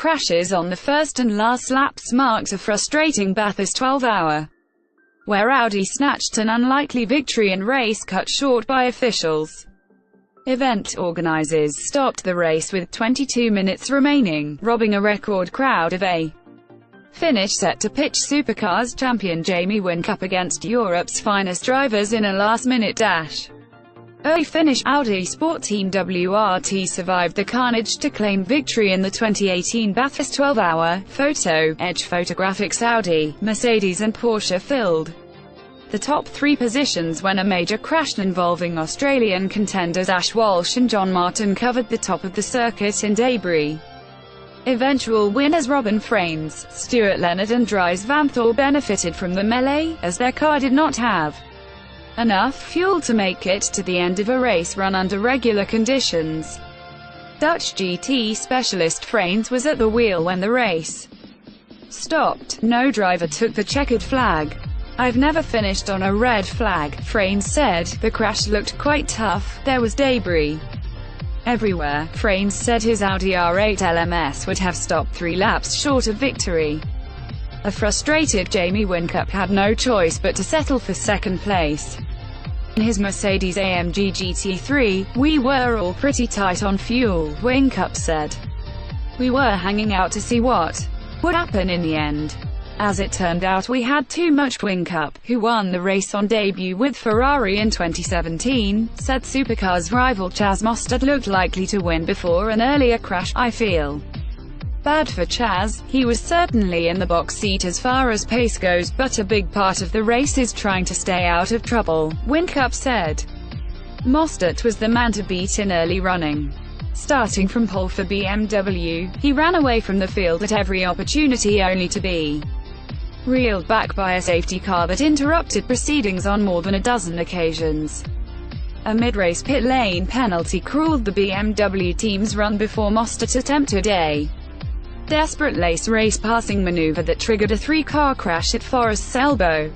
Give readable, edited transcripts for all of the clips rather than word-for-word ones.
crashes on the first and last laps marked a frustrating Bathurst 12-hour, where Audi snatched an unlikely victory and race cut short by officials. Event organizers stopped the race with 22 minutes remaining, robbing a record crowd of a finish set to pitch Supercars champion Jamie Whincup against Europe's finest drivers in a last-minute dash. Early finish. Audi Sport Team WRT survived the carnage to claim victory in the 2018 Bathurst 12-hour photo edge. Photographics. Audi, Mercedes and Porsche filled the top three positions when a major crash involving Australian contenders Ash Walsh and John Martin covered the top of the circuit in debris. Eventual winners Robin Frains, Stuart Leonard and Dries Vanthoor benefited from the melee, as their car did not have enough fuel to make it to the end of a race run under regular conditions. Dutch GT specialist Frains was at the wheel when the race stopped. No driver took the checkered flag. "I've never finished on a red flag," Frains said. "The crash looked quite tough, there was debris everywhere." Frains said his Audi R8 LMS would have stopped 3 laps short of victory. A frustrated Jamie Whincup had no choice but to settle for second place. In his Mercedes AMG GT3, "We were all pretty tight on fuel," Whincup said. "We were hanging out to see what would happen in the end. As it turned out, we had too much." Whincup, who won the race on debut with Ferrari in 2017, said Supercars rival Chaz Mostert looked likely to win before an earlier crash. "I feel bad for Chaz. He was certainly in the box seat as far as pace goes, but a big part of the race is trying to stay out of trouble," Whincup said. Mostert was the man to beat in early running. Starting from pole for BMW, he ran away from the field at every opportunity only to be reeled back by a safety car that interrupted proceedings on more than a dozen occasions. A mid-race pit lane penalty cruelled the BMW team's run before Mostert attempted a desperate race passing maneuver that triggered a 3-car crash at Forest's elbow.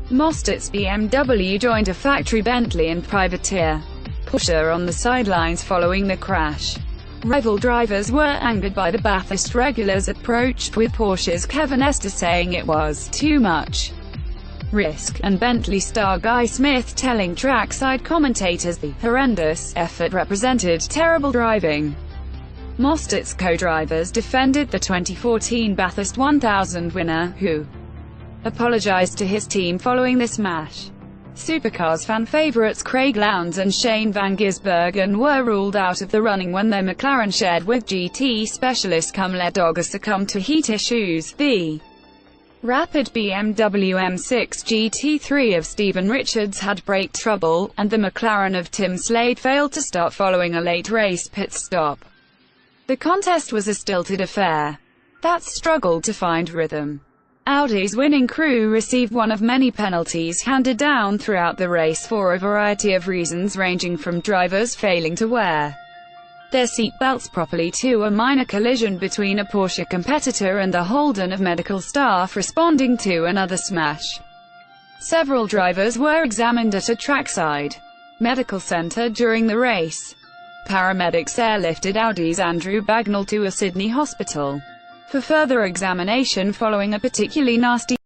Mostert's BMW joined a factory Bentley and privateer Porsche on the sidelines following the crash. Rival drivers were angered by the Bathurst regulars' approach, with Porsche's Kevin Estes saying it was too much risk, and Bentley star Guy Smith telling trackside commentators the horrendous effort represented terrible driving. Mostert's co-drivers defended the 2014 Bathurst 1000 winner, who apologized to his team following the smash. Supercars fan favourites Craig Lowndes and Shane Van Gisbergen were ruled out of the running when their McLaren shared with GT specialist Kumle Dogger succumbed to heat issues. The rapid BMW M6 GT3 of Stephen Richards had brake trouble, and the McLaren of Tim Slade failed to start following a late race pit stop. The contest was a stilted affair that struggled to find rhythm. Audi's winning crew received one of many penalties handed down throughout the race for a variety of reasons, ranging from drivers failing to wear their seat belts properly to a minor collision between a Porsche competitor and the Holden of medical staff responding to another smash. Several drivers were examined at a trackside medical center during the race. Paramedics airlifted Audi's Andrew Bagnall to a Sydney hospital for further examination following a particularly nasty